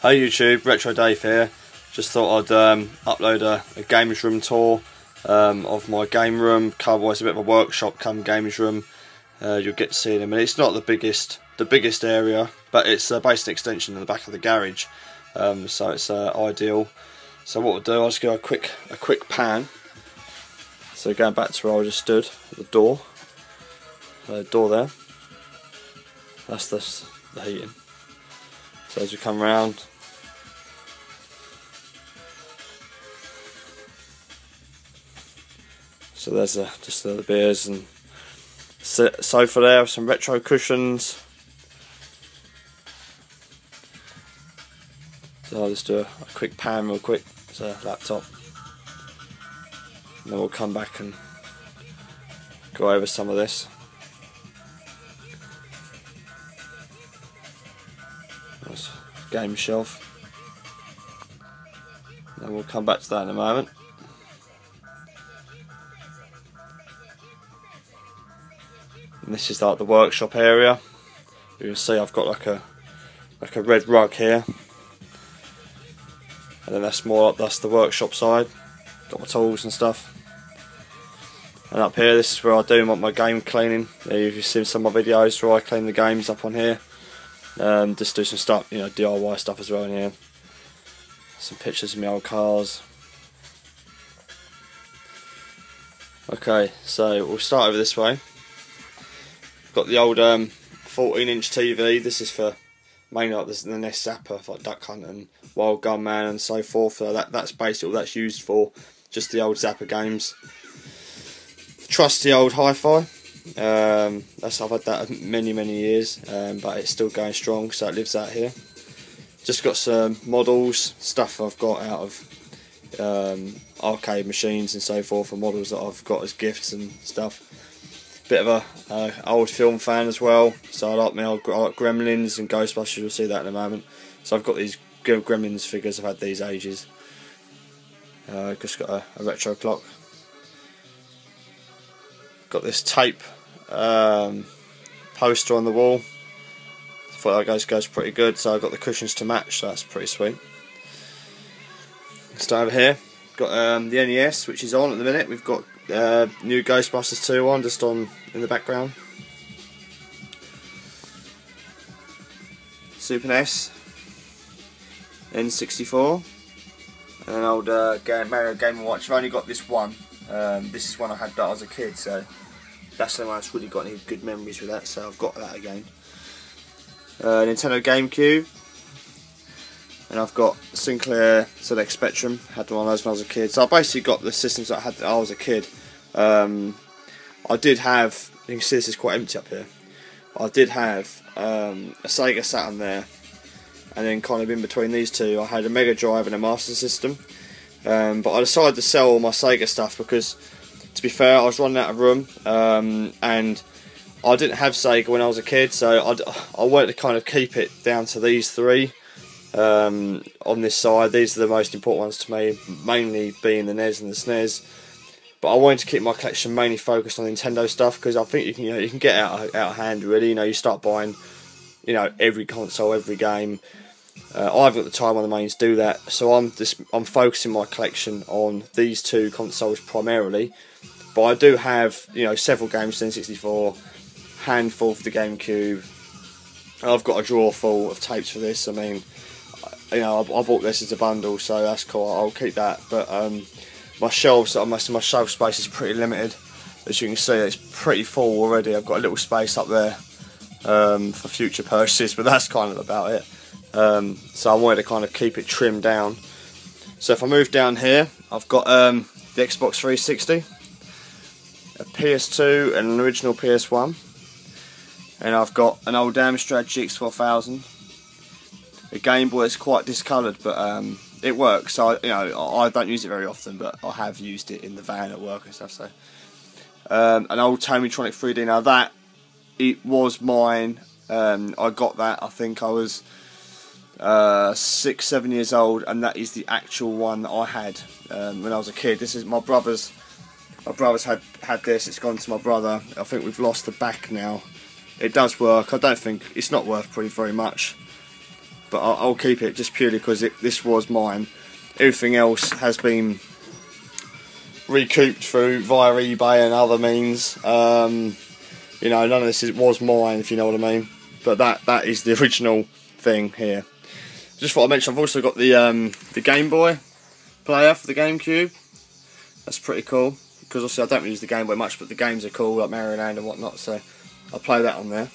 Hey YouTube, Retro Dave here. Just thought I'd upload a games room tour of my game room. Otherwise, a bit of a workshop come games room. You'll get to see it in a minute. It's not the biggest area, but it's basically an extension in the back of the garage, so it's ideal. So what we'll do, I'll just give a quick pan. So going back to where I just stood at the door, door there. That's the heating. So as we come round, so there's just the beers and sofa there with some retro cushions. So I'll just do a quick pan real quick. It's a laptop, and then we'll come back and go over some of this. Nice game shelf. And then we'll come back to that in a moment. And this is like the workshop area. You can see I've got like a red rug here, and then that's the workshop side. Got my tools and stuff. And up here, this is where I do my game cleaning. You've seen some of my videos where I clean the games up on here. Just do some stuff, you know, DIY stuff as well in here. Some pictures of my old cars. Okay, so we'll start over this way. Got the old 14-inch TV. This is for mainly like the NES Zapper, for like Duck Hunt and Wild Gunman and so forth. So that's basically what that's used for, just the old Zapper games. Trusty old hi-fi. I've had that many years, but it's still going strong, so it lives out here. Just got some models, stuff I've got out of arcade machines and so forth, and models that I've got as gifts and stuff. Bit of a old film fan as well, so I like Gremlins and Ghostbusters. You'll see that in a moment. So I've got these Gremlins figures. I've had these ages. Just got a retro clock. Got this tape poster on the wall. I thought that goes pretty good. So I've got the cushions to match. So that's pretty sweet. Start over here. Got the NES, which is on at the minute. We've got new Ghostbusters 2 on, just on in the background. Super NES, N64, and an old Mario Game & Watch. I've only got this one. This is one I had that I was a kid, so that's the one that's really got any good memories with that. So I've got that again. Nintendo GameCube. And I've got Sinclair Select Spectrum. Had one of those when I was a kid. So I basically got the systems that I had when I was a kid. I did have, you can see this is quite empty up here. I did have a Sega Saturn there, and then kind of in between these two I had a Mega Drive and a Master System. But I decided to sell all my Sega stuff because, to be fair, I was running out of room, and I didn't have Sega when I was a kid, so I wanted to kind of keep it down to these three. On this side, these are the most important ones to me, mainly being the NES and the SNES. But I wanted to keep my collection mainly focused on Nintendo stuff, because I think you can get out of hand really. You know, you start buying, you know, every console, every game. I've got the time on the mains to do that, so I'm focusing my collection on these two consoles primarily. But I do have, you know, several games for N64, handful for the GameCube. I've got a drawer full of tapes for this. I mean, you know, I bought this as a bundle, so that's cool. I'll keep that. But my shelves, most of my shelf space is pretty limited. As you can see, it's pretty full already. I've got a little space up there for future purchases, but that's kind of about it. So I wanted to kind of keep it trimmed down. So if I move down here, I've got the Xbox 360, a PS2, and an original PS1, and I've got an old Amstrad GX4000. A Game Boy is quite discoloured, but it works. So I don't use it very often, but I have used it in the van at work and stuff. So an old Tomitronic 3D. Now that it was mine. I got that. I think I was 6-7 years old, and that is the actual one that I had when I was a kid. This is my brother's. My brother's had this. It's gone to my brother. I think we've lost the back now. It does work. I don't think it's not worth pretty very much. but I'll keep it just purely because this was mine. Everything else has been recouped via eBay and other means. You know, none of this was mine, if you know what I mean. But that is the original thing here. Just thought I'd mention, I've also got the Game Boy player for the GameCube. That's pretty cool, because obviously I don't use the Game Boy much, but the games are cool, like Mario Land and whatnot, so I'll play that on there.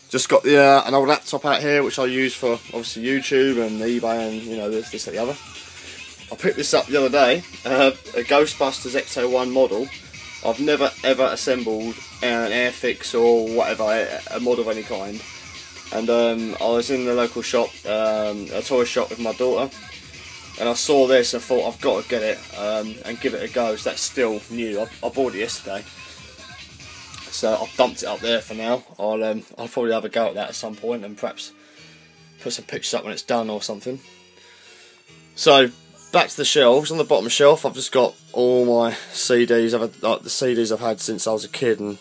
Just got the an old laptop out here, which I use for obviously YouTube and eBay and, you know, this and the other. I picked this up the other day, a Ghostbusters X01 model. I've never ever assembled an Airfix or whatever, a model of any kind. And I was in the local shop, a toy shop with my daughter, and I saw this and thought I've got to get it and give it a go. So that's still new. I bought it yesterday, so I've dumped it up there for now. I'll probably have a go at that at some point and perhaps put some pictures up when it's done or something. So back to the shelves. On the bottom shelf, I've just got all my CDs. I've had, like, the CDs I've had since I was a kid, and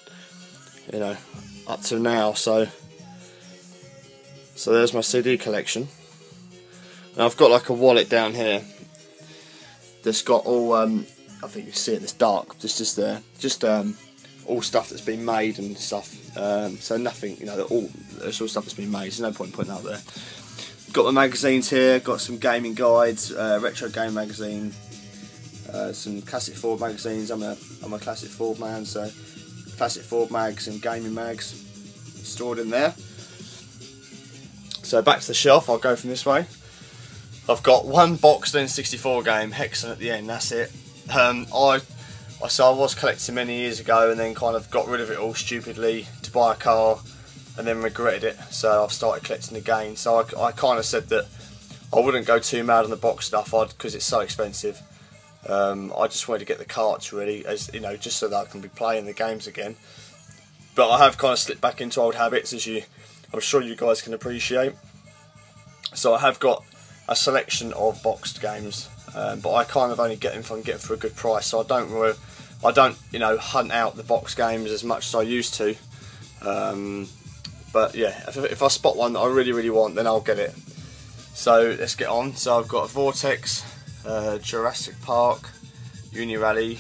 you know, up to now. So there's my CD collection. And I've got like a wallet down here that's got all, I think you can see it, it's dark, just there, just all stuff that's been made and stuff. So nothing, you know, it's all stuff that's been made. There's no point in putting it out there. Got my magazines here. Got some gaming guides, retro game magazine, some classic Ford magazines. I'm a classic Ford man, so classic Ford mags and gaming mags stored in there. So back to the shelf. I'll go from this way. I've got one boxed N64 game, Hexen at the end. That's it. I was collecting many years ago, and then kind of got rid of it all stupidly to buy a car, and then regretted it. So I've started collecting again. So I kind of said that I wouldn't go too mad on the box stuff, because it's so expensive. I just wanted to get the carts really, as you know, just so that I can be playing the games again. But I have kind of slipped back into old habits, as I'm sure you guys can appreciate. So I have got a selection of boxed games, but I kind of only get them if I can get them for a good price. So I don't you know, hunt out the box games as much as I used to. But yeah, if I spot one that I really want, then I'll get it. So let's get on. So I've got Vortex, Jurassic Park, Uni Rally,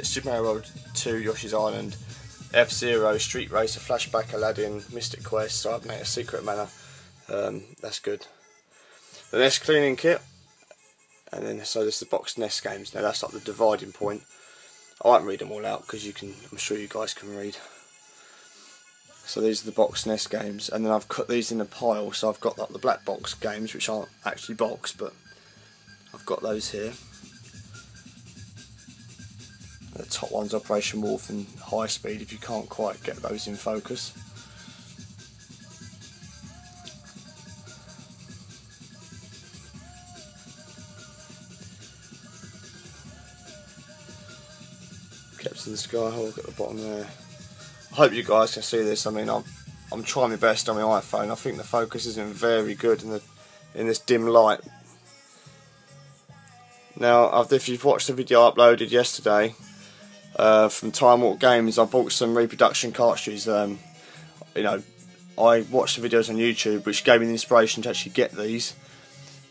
Super Mario World 2, Yoshi's Island, F-Zero, Street Racer, Flashback, Aladdin, Mystic Quest, Cybernator, Secret Manor. That's good. The NES cleaning kit, and then so there's the boxed NES games. Now that's like the dividing point. I won't read them all out because I'm sure you guys can read. So these are the boxed NES games, and then I've cut these in a pile. So I've got like the black box games, which aren't actually boxed, but I've got those here. The top one's Operation Wolf and High Speed, if you can't quite get those in focus. Captain Skyhawk at the bottom there. I hope you guys can see this. I mean, I'm trying my best on my iPhone. I think the focus isn't very good in this dim light. Now, if you've watched the video I uploaded yesterday from Time Warp Games, I bought some Reproduction cartridges. You know, I watched the videos on YouTube, which gave me the inspiration to actually get these.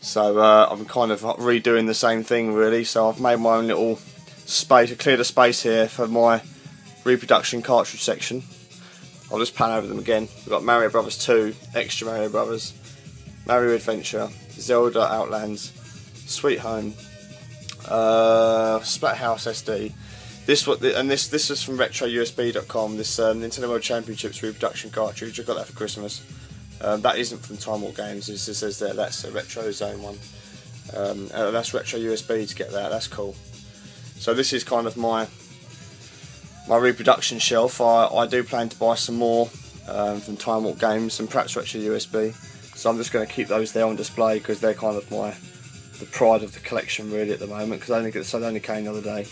So I'm kind of redoing the same thing really. So I've made my own little space, I cleared a space here for my Reproduction cartridge section. I'll just pan over them again. We've got Mario Brothers 2, Extra Mario Brothers, Mario Adventure, Zelda Outlands, Sweet Home, Splathouse SD. This is from RetroUSB.com. This Nintendo World Championships Reproduction cartridge. I got that for Christmas. That isn't from Time Warp Games. It says there that's a Retro Zone one. That's Retro USB to get that. That's cool. So this is kind of my reproduction shelf. I do plan to buy some more from Time Warp Games and perhaps Retro USB. So I'm just going to keep those there on display because they're kind of the pride of the collection really at the moment, because they only came the other day.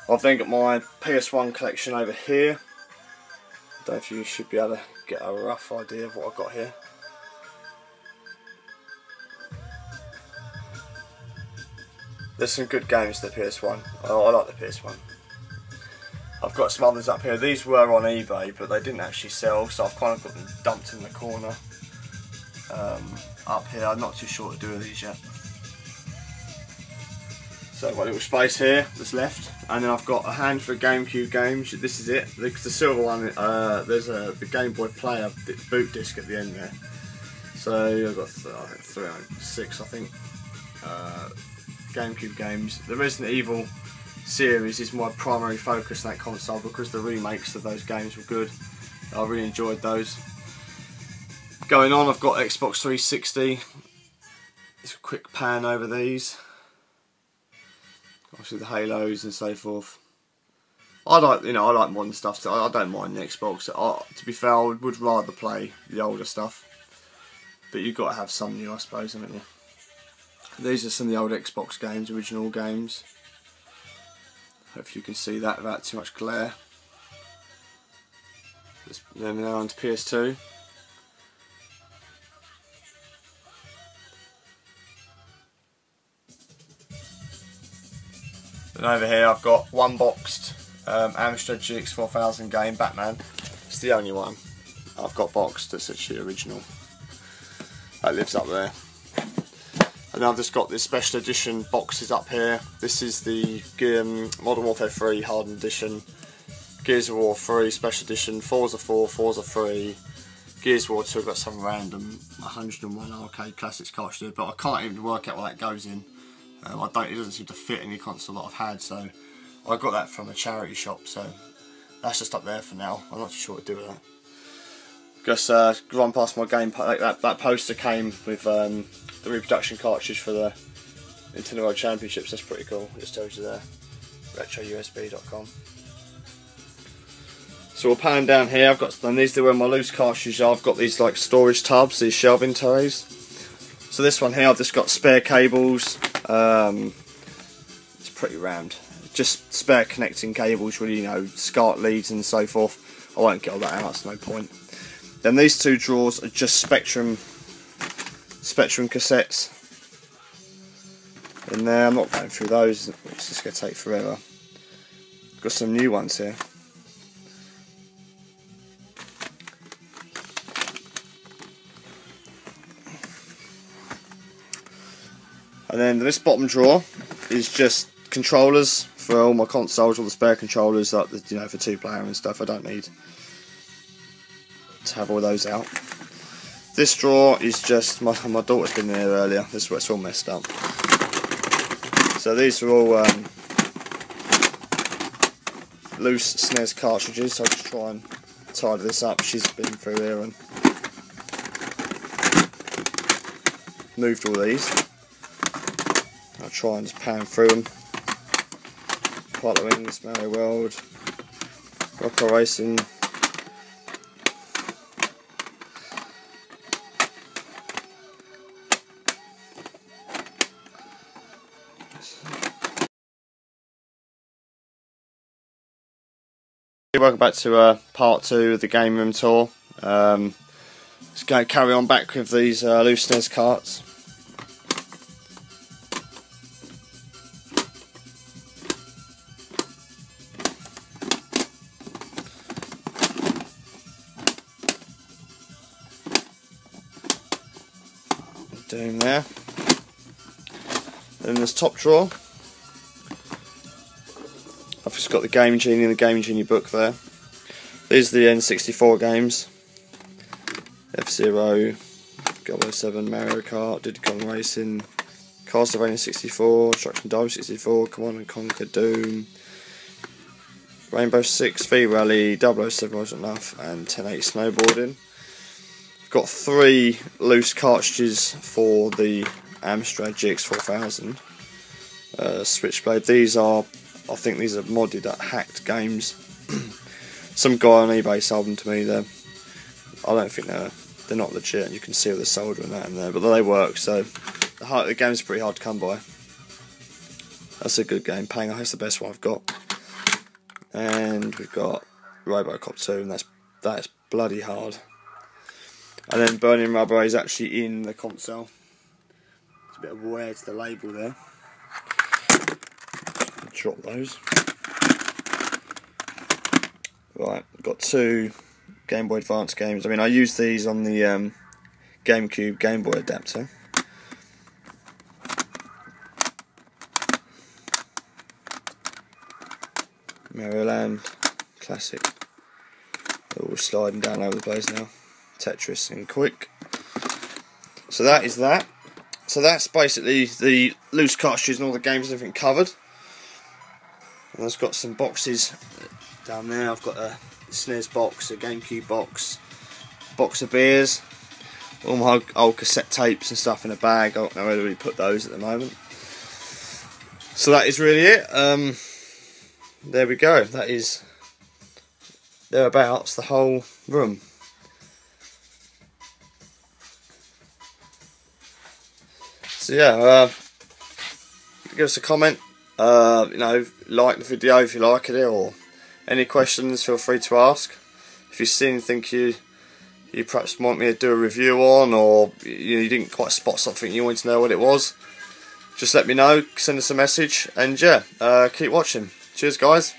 I've then got my PS1 collection over here. I don't know if you should be able to get a rough idea of what I've got here. There's some good games to the PS1. I like the PS1. I've got some others up here. These were on eBay, but they didn't actually sell, so I've kind of got them dumped in the corner. up here. I'm not too sure to do with these yet. So I've got a little space here that's left, and then I've got a handful of GameCube games. This is it. The silver one, there's the Game Boy Player boot disc at the end there. So I've got 306, I think, GameCube games. The Resident Evil series is my primary focus on that console because the remakes of those games were good. I really enjoyed those. Going on, I've got Xbox 360. Just a quick pan over these. Obviously the Halos and so forth. I like modern stuff, so I don't mind the Xbox. To be fair, I would rather play the older stuff, but you've got to have some new, I suppose, haven't you? These are some of the old Xbox games, original games. Hopefully you can see that without too much glare. Then we're on to PS2. And over here I've got one boxed Amstrad GX 4000 game, Batman. It's the only one I've got boxed that's actually original. That lives up there. And I've just got this special edition boxes up here. This is the Modern Warfare 3 Hardened Edition, Gears of War 3 Special Edition, Forza 4, Forza 3, Gears of War 2. I've got some random 101 arcade classics cartridge, but I can't even work out what that goes in. It doesn't seem to fit any console that I've had, so I got that from a charity shop, so that's just up there for now. I'm not too sure what to do with that. Just run past my game, that poster came with the Reproduction cartridge for the Nintendo World Championships. That's pretty cool. It just tells you there, retrousb.com. So we'll pan down here. I've got, and these are where my loose cartridges are. I've got these like storage tubs, these shelving trays. So this one here, I've just got spare cables. It's pretty round. Just spare connecting cables, really, you know, SCART leads and so forth. I won't get all that out, that's no point. Then these two drawers are just Spectrum cassettes. In there, I'm not going through those, it's just going to take forever. Got some new ones here. And then this bottom drawer is just controllers for all my consoles, all the spare controllers, like the, you know, for 2-player and stuff. I don't need to have all those out. This drawer is just my daughter's been there earlier. This is where it's all messed up. So these are all loose SNES cartridges. So I'll just try and tidy this up. She's been through here and moved all these. I'll try and just pan through them. Part of the Wings, Mario World, Rocker Racing. Welcome back to part 2 of the game room tour. Just going to carry on back with these loose SNES carts. Doing there. Then this top drawer, I've just got the Game Genie and the Game Genie book there. These are the N64 games: F-Zero, 007, Mario Kart, Diddy Kong Racing, Castlevania 64, Destruction Dive 64, Command and Conquer, Doom, Rainbow Six, V-Rally, 007 Wasn't Enough, and 1080 Snowboarding. Got 3 loose cartridges for the Amstrad GX 4000 Switchblade. These are, I think these are modded, hacked games. Some guy on eBay sold them to me. I don't think they're not legit. You can see all the solder and that in there, but they work. So the game's pretty hard to come by. That's a good game. Pang, that's the best one I've got. And we've got Robocop 2, and that's bloody hard. And then Burning Rubber is actually in the console. It's a bit of wear to the label there. Drop those. Right, got 2 Game Boy Advance games. I mean, I used these on the GameCube Game Boy adapter. Maryland classic. All sliding down over the place now. Tetris and Quick. So that is that. So that's basically the loose cartridges and all the games and everything covered. And I've got some boxes down there. I've got a SNES box, a GameCube box, box of beers, all my old cassette tapes and stuff in a bag. I don't know where to really put those at the moment. So that is really it. There we go. That is thereabouts the whole room. So yeah, give us a comment. You know, like the video if you like it, or any questions, feel free to ask. If you see anything you perhaps want me to do a review on, or you didn't quite spot something you wanted to know what it was, just let me know. Send us a message, and yeah, keep watching. Cheers, guys.